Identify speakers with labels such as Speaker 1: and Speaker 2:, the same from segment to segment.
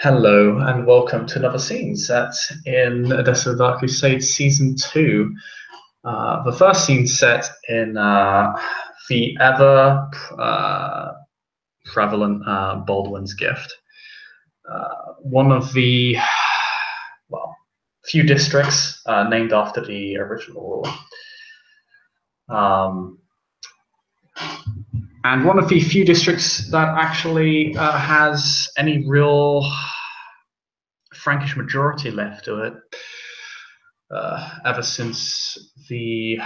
Speaker 1: Hello and welcome to another scene set in Odessa Dark Crusade Season 2. The first scene set in the ever prevalent Baldwin's Gift. One of the, few districts named after the original ruler. And one of the few districts that actually has any real Frankish majority left to it, ever since the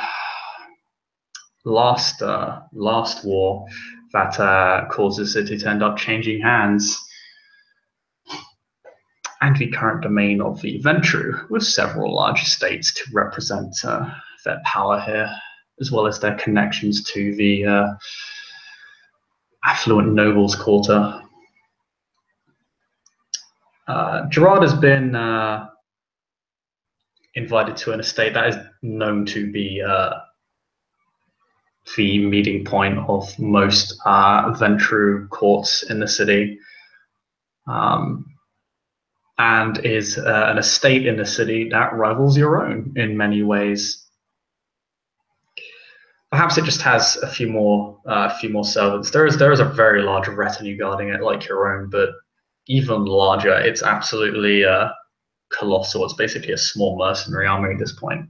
Speaker 1: last war that caused the city to end up changing hands, and the current domain of the Ventru, with several large estates to represent their power here, as well as their connections to the affluent nobles' quarter. Gerard has been invited to an estate that is known to be the meeting point of most Ventru courts in the city, and is an estate in the city that rivals your own in many ways. Perhaps it just has a few more servants. There is a very large retinue guarding it, like your own, but even larger. It's absolutely colossal. It's basically a small mercenary army at this point.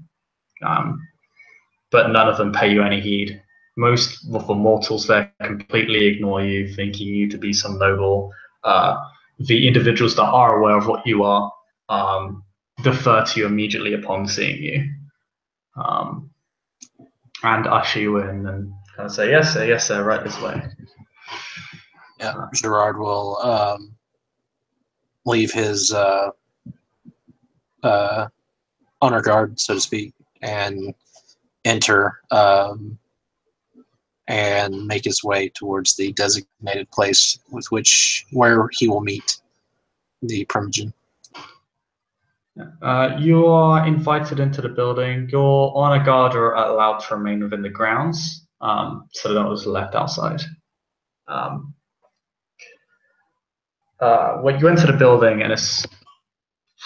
Speaker 1: But none of them pay you any heed. Most of the mortals there completely ignore you, thinking you to be some noble. The individuals that are aware of what you are defer to you immediately upon seeing you, and usher you in and kind of say, yes, sir, right this way.
Speaker 2: Yeah, Gerard will leave his honor guard, so to speak, and enter and make his way towards the designated place where he will meet the Primogen.
Speaker 1: You are invited into the building. Your honor guard are allowed to remain within the grounds, so they're not just left outside. When you enter the building, and it's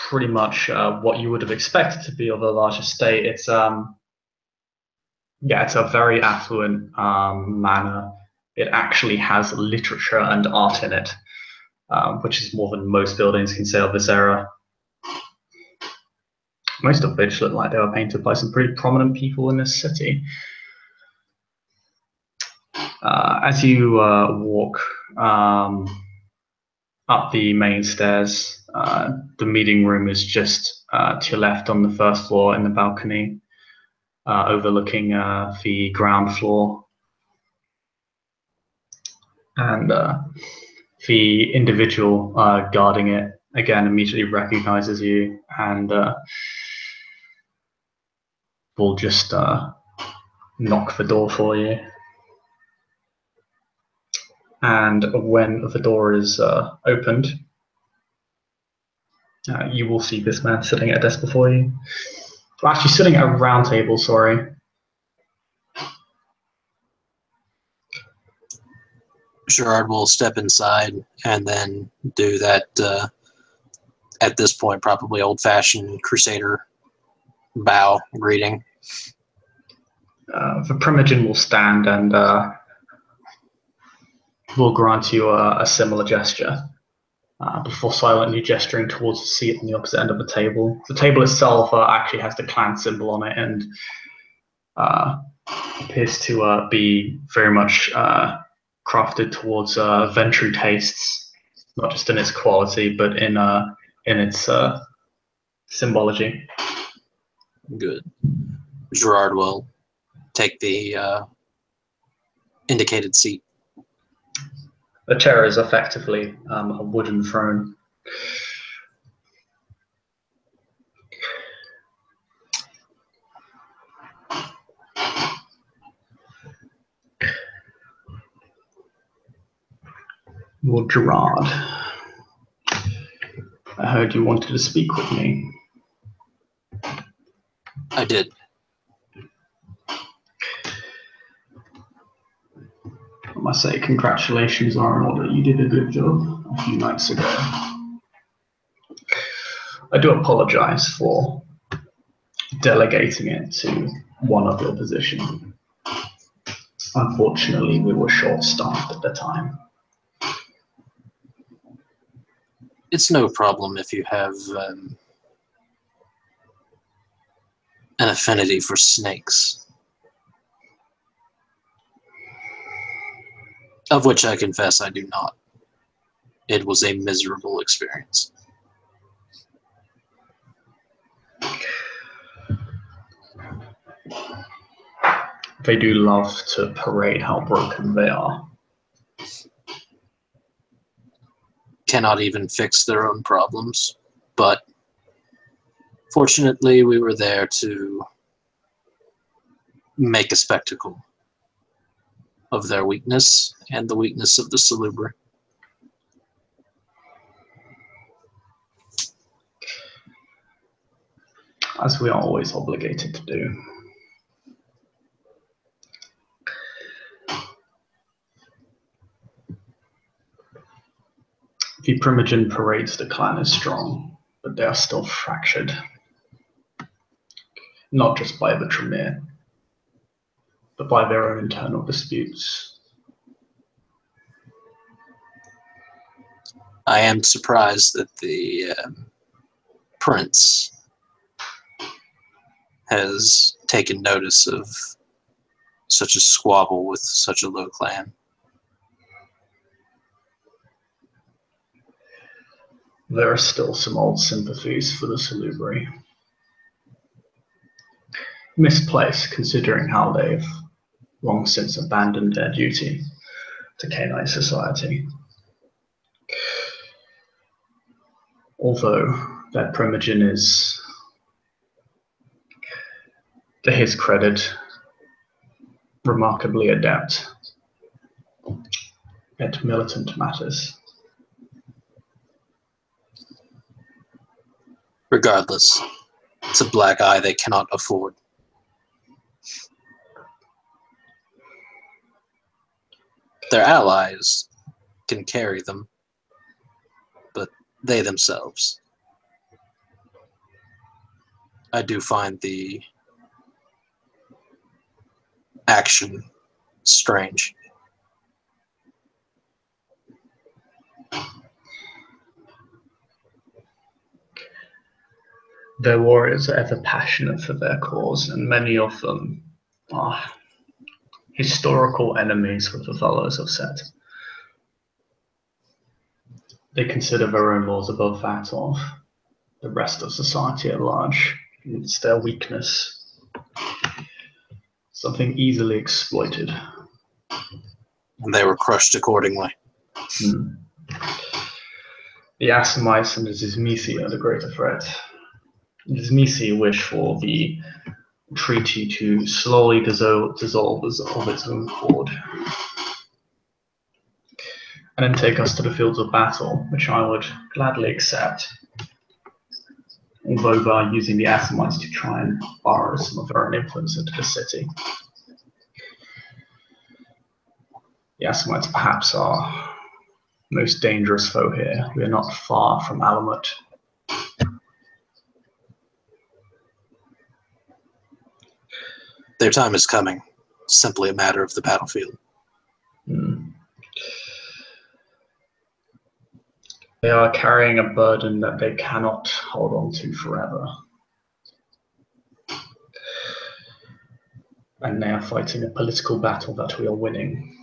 Speaker 1: pretty much what you would have expected to be of a large estate. It's it's a very affluent manor. It actually has literature and art in it, which is more than most buildings can say of this era. Most of which look like they were painted by some pretty prominent people in this city. As you walk up the main stairs, the meeting room is just to your left on the first floor in the balcony, overlooking the ground floor. And the individual guarding it, again, immediately recognizes you and will just knock the door for you. And when the door is opened, you will see this man sitting at a desk before you. Well, actually, sitting at a round table, sorry.
Speaker 2: Gerard will step inside and then do that, at this point, probably old-fashioned Crusader bow greeting.
Speaker 1: The Primogen will stand and will grant you a similar gesture before silently gesturing towards the seat on the opposite end of the table. The table itself actually has the clan symbol on it and appears to be very much crafted towards Ventru tastes, not just in its quality, but in its symbology.
Speaker 2: Good. Gerard will take the indicated seat.
Speaker 1: The chair is effectively a wooden throne. Lord Gerard, I heard you wanted to speak with me.
Speaker 2: I did.
Speaker 1: I must say, congratulations are in order. You did a good job a few nights ago. I do apologize for delegating it to one of your position. Unfortunately, we were short-staffed at the time.
Speaker 2: It's no problem if you have an affinity for snakes, of which I confess I do not. It was a miserable experience.
Speaker 1: They do love to parade how broken they are.
Speaker 2: Cannot even fix their own problems, but fortunately we were there to make a spectacle of their weakness and the weakness of the Salubri.
Speaker 1: As we are always obligated to do. The Primogen parades the clan is strong, but they are still fractured. Not just by the Tremere, but by their own internal disputes.
Speaker 2: I am surprised that the prince has taken notice of such a squabble with such a low clan.
Speaker 1: There are still some old sympathies for the Salubri. Misplaced, considering how they've long since abandoned their duty to canine society. Although that Primogen is, to his credit, remarkably adept at militant matters.
Speaker 2: Regardless, it's a black eye they cannot afford. Their allies can carry them, but they themselves. I do find the action strange.
Speaker 1: Their warriors are ever passionate for their cause, and many of them are historical enemies with the fellows of Set. They consider their own laws above that of the rest of society at large. It's their weakness, something easily exploited.
Speaker 2: And they were crushed accordingly.
Speaker 1: The Assamites and the Zizmisi are the greater threat. The Zizmisi wish for the treaty to slowly dissolve of its own accord, and then take us to the fields of battle, which I would gladly accept, although they are using the Assamites to try and borrow some of their own influence into the city. The Assamites perhaps are the most dangerous foe here. We are not far from Alamut.
Speaker 2: Their time is coming. It's simply a matter of the battlefield.
Speaker 1: They are carrying a burden that they cannot hold on to forever. And they are fighting a political battle that we are winning.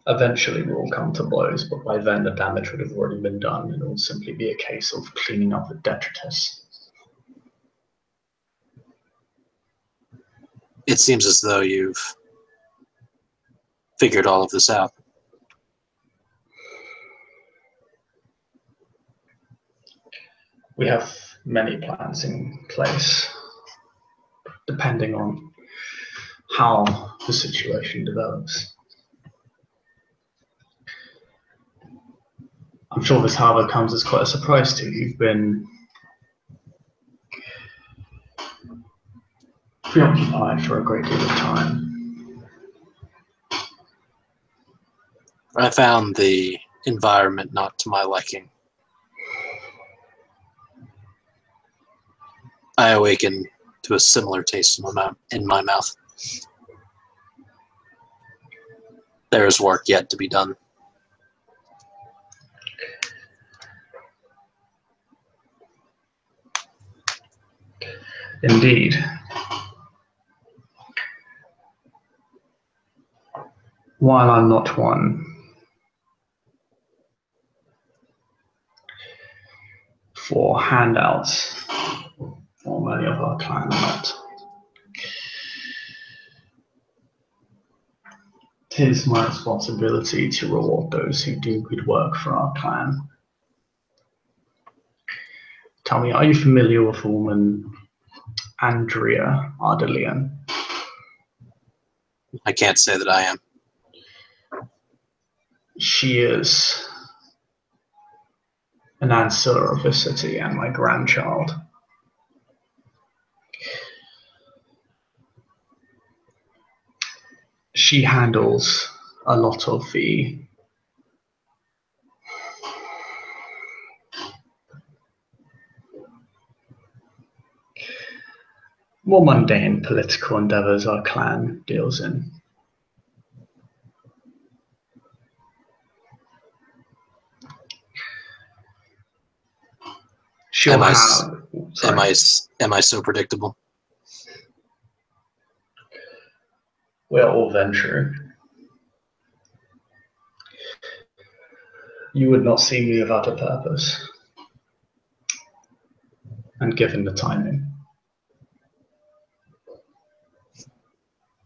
Speaker 1: Eventually we will come to blows, but by then the damage would have already been done, and it will simply be a case of cleaning up the detritus.
Speaker 2: It seems as though you've figured all of this out.
Speaker 1: We have many plans in place, depending on how the situation develops. I'm sure this, however, comes as quite a surprise to you. You've been preoccupied for a great deal of time.
Speaker 2: I found the environment not to my liking. I awaken to a similar taste in my mouth. There is work yet to be done.
Speaker 1: Indeed. While I'm not one for handouts, or many of our clan are not, it is my responsibility to reward those who do good work for our clan. Tell me, are you familiar with the woman Andrea Ardelian?
Speaker 2: I can't say that I am.
Speaker 1: She is an ancestor of the city and my grandchild. She handles a lot of the more mundane political endeavors our clan deals in. She'll have.
Speaker 2: Am I so predictable?
Speaker 1: We're all venturing. You would not see me without a purpose. And given the timing.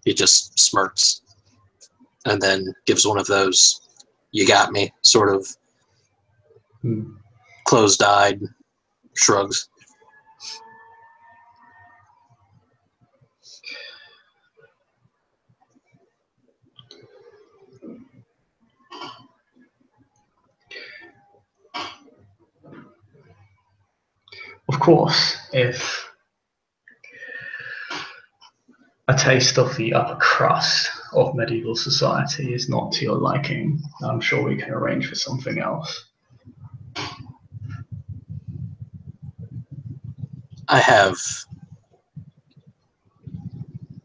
Speaker 2: He just smirks and then gives one of those "you got me" sort of closed-eyed shrugs.
Speaker 1: Of course, if a taste of the upper crust of medieval society is not to your liking, I'm sure we can arrange for something else.
Speaker 2: I have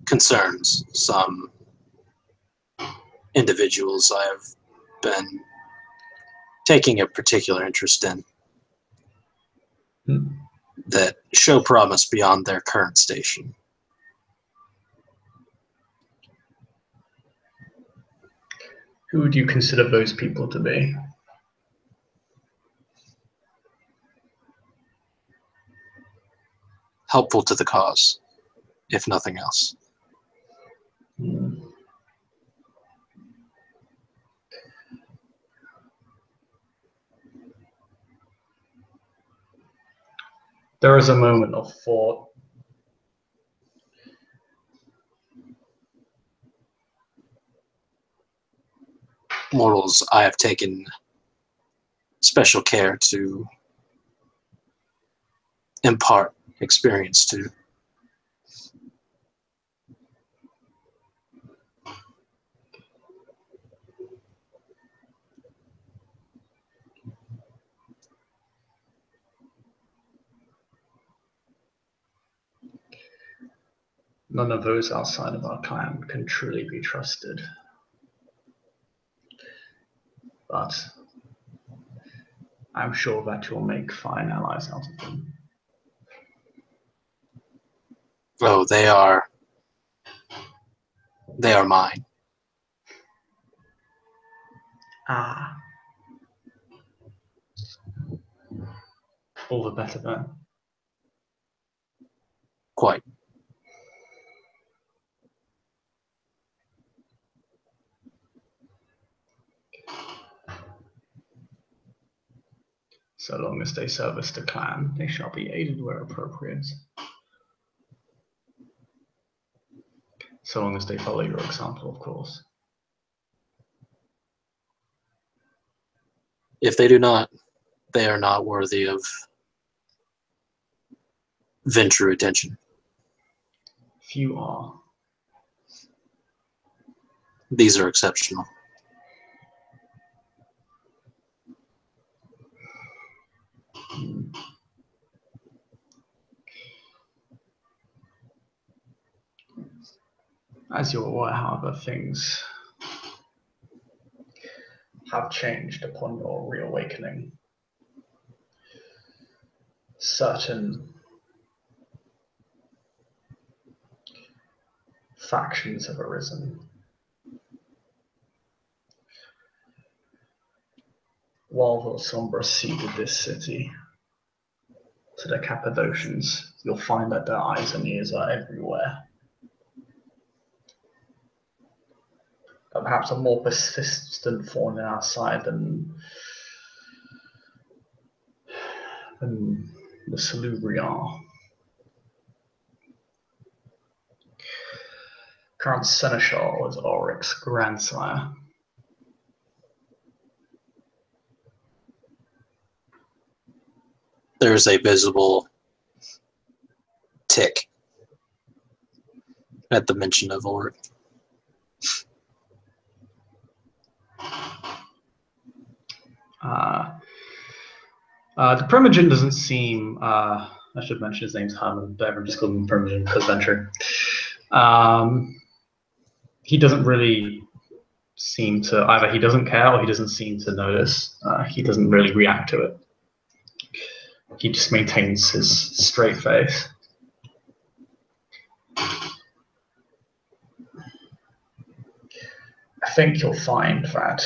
Speaker 2: concerns. Some individuals I have been taking a particular interest in that show promise beyond their current station.
Speaker 1: Who would you consider those people to be?
Speaker 2: Helpful to the cause, if nothing else.
Speaker 1: There is a moment of thought.
Speaker 2: Mortals I have taken special care to impart experience to.
Speaker 1: None of those outside of our clan can truly be trusted. But I'm sure that you'll make fine allies out of them.
Speaker 2: Oh, they are mine.
Speaker 1: Ah. All the better then.
Speaker 2: Quite.
Speaker 1: So long as they service the clan, they shall be aided where appropriate. So long as they follow your example, of course.
Speaker 2: If they do not, they are not worthy of venture attention.
Speaker 1: Few are.
Speaker 2: These are exceptional.
Speaker 1: As you're aware, however, things have changed upon your reawakening. Certain factions have arisen. While the Sombra seeded this city to the Cappadocians, you'll find that their eyes and ears are everywhere. But perhaps a more persistent thorn in our side than the Salubri are. Current Seneschal is Ulrich's grandsire.
Speaker 2: There's a visible tick at the mention of Ulrich.
Speaker 1: The Primogen doesn't seem, I should mention his name's Herman, but everyone just called him Primogen because venture. He doesn't really seem to, either he doesn't care or he doesn't seem to notice. He doesn't really react to it. He just maintains his straight face. I think you'll find that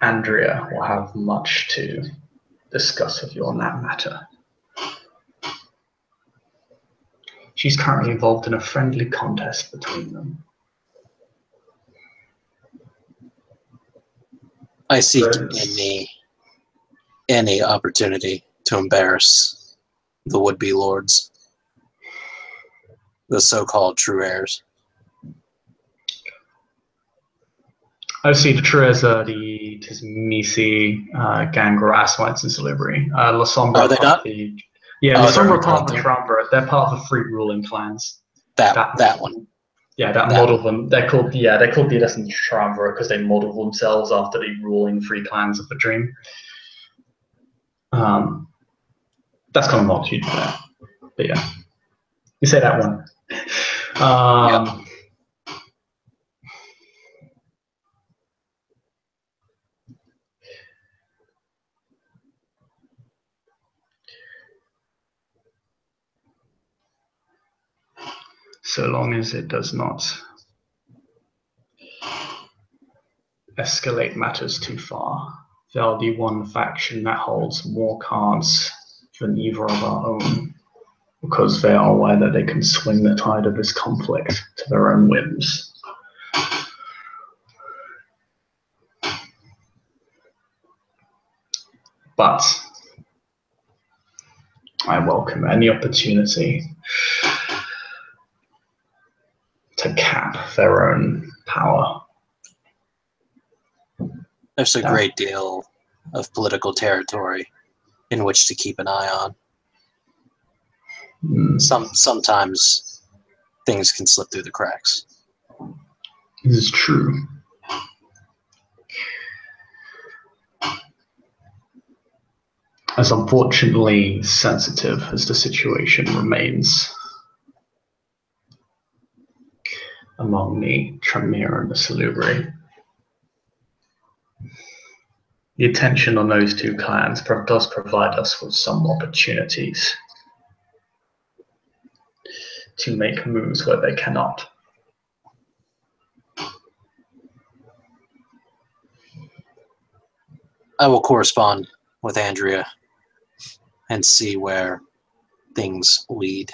Speaker 1: Andrea will have much to discuss with you on that matter. She's currently involved in a friendly contest between them.
Speaker 2: I seek any opportunity to embarrass the would-be lords, the so-called true heirs.
Speaker 1: I see the true heirs are the Tismisi, Gangra, Asmites, and Salubri. La Sombra
Speaker 2: Are they not?
Speaker 1: Yeah, La Sombra part of the
Speaker 2: there.
Speaker 1: Triumvirate. They're part of the three ruling clans.
Speaker 2: That one.
Speaker 1: Yeah, that model them. They're called the Adescent Triumvirate because they model themselves after the ruling three clans of the Dream. That's kind of not huge for that. But yeah, you say that one.
Speaker 2: Yep.
Speaker 1: So long as it does not escalate matters too far, they're the one faction that holds more cards than either of our own, because they are aware that they can swing the tide of this conflict to their own whims. But I welcome any opportunity to cap their own power.
Speaker 2: There's a great deal of political territory in which to keep an eye on. Sometimes things can slip through the cracks.
Speaker 1: This is true. As unfortunately sensitive as the situation remains among the Tremere and the Salubri, the attention on those two clans does provide us with some opportunities to make moves where they cannot.
Speaker 2: I will correspond with Andrea and see where things lead.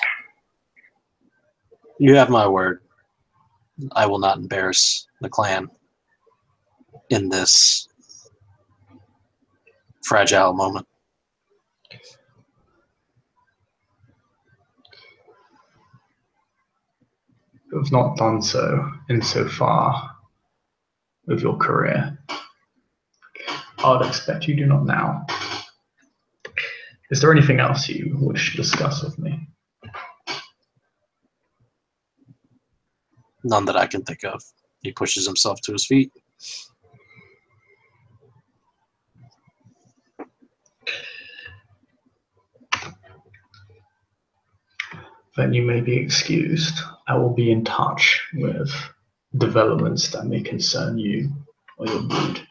Speaker 2: You have my word. I will not embarrass the clan in this fragile moment.
Speaker 1: You have not done so insofar with your career. I would expect you do not now. Is there anything else you wish to discuss with me?
Speaker 2: None that I can think of. He pushes himself to his feet.
Speaker 1: then you may be excused. I will be in touch with developments that may concern you or your brood.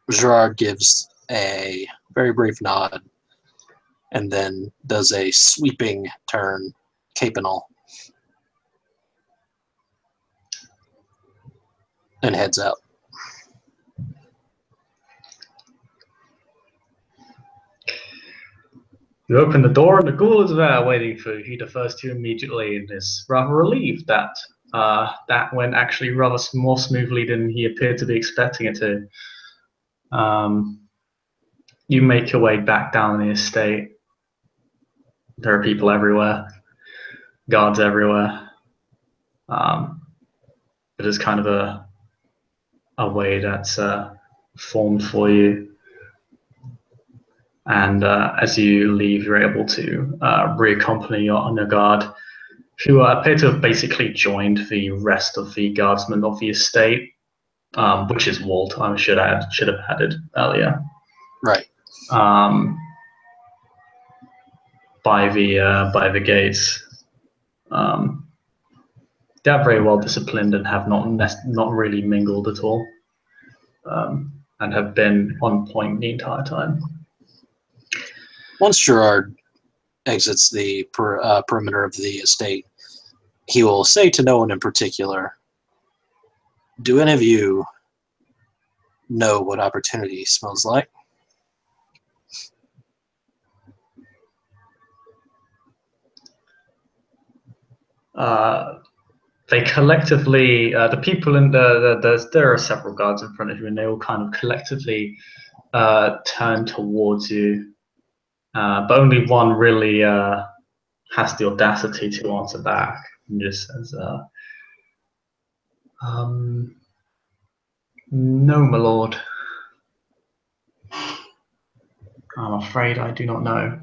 Speaker 2: Gerard gives a very brief nod and then does a sweeping turn, cape and all, and heads out.
Speaker 1: You open the door and the ghoul is there waiting for you. He defers to you immediately and is rather relieved that that went actually rather more smoothly than he appeared to be expecting it to. You make your way back down the estate. There are people everywhere, guards everywhere. It is kind of a way that's formed for you. And as you leave, you're able to reaccompany your honor guard, who appear to have basically joined the rest of the guardsmen of the estate, which is walled. I should have added earlier.
Speaker 2: Right.
Speaker 1: By the gates. They're very well disciplined and have not really mingled at all, and have been on point the entire time.
Speaker 2: Once Gerard exits the perimeter of the estate, he will say to no one in particular, "Do any of you know what opportunity smells like?"
Speaker 1: They collectively, the people in there are several guards in front of you, and they all kind of collectively turn towards you. But only one really has the audacity to answer back and just says, "No, my lord. I'm afraid I do not know."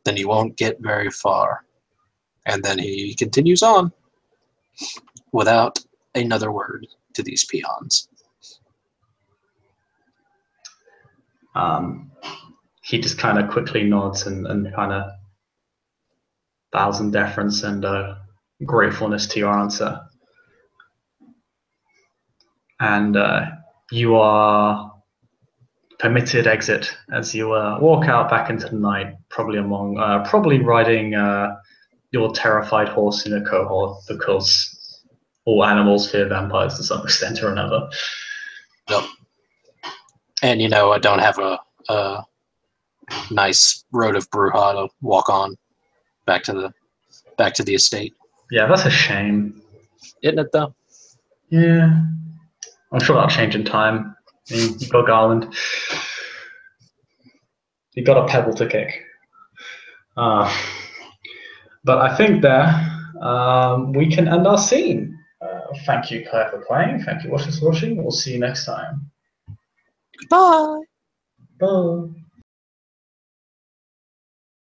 Speaker 2: Then you won't get very far. And then he continues on without another word to these peons.
Speaker 1: He just kind of quickly nods and kind of bows in deference and gratefulness to your answer. And you are permitted exit as you walk out back into the night, probably riding your terrified horse in a cohort, because all animals fear vampires to some extent or another.
Speaker 2: Yep. And I don't have a nice road of Bruja to walk on back to the estate.
Speaker 1: Yeah, that's a shame.
Speaker 2: Isn't it though?
Speaker 1: Yeah. I'm sure that'll change in time. I mean, you've got Garland. You've got a pebble to kick. But I think there we can end our scene. Thank you, Claire, for playing. Thank you, watchers, for watching. We'll see you next time.
Speaker 2: Goodbye.
Speaker 1: Bye.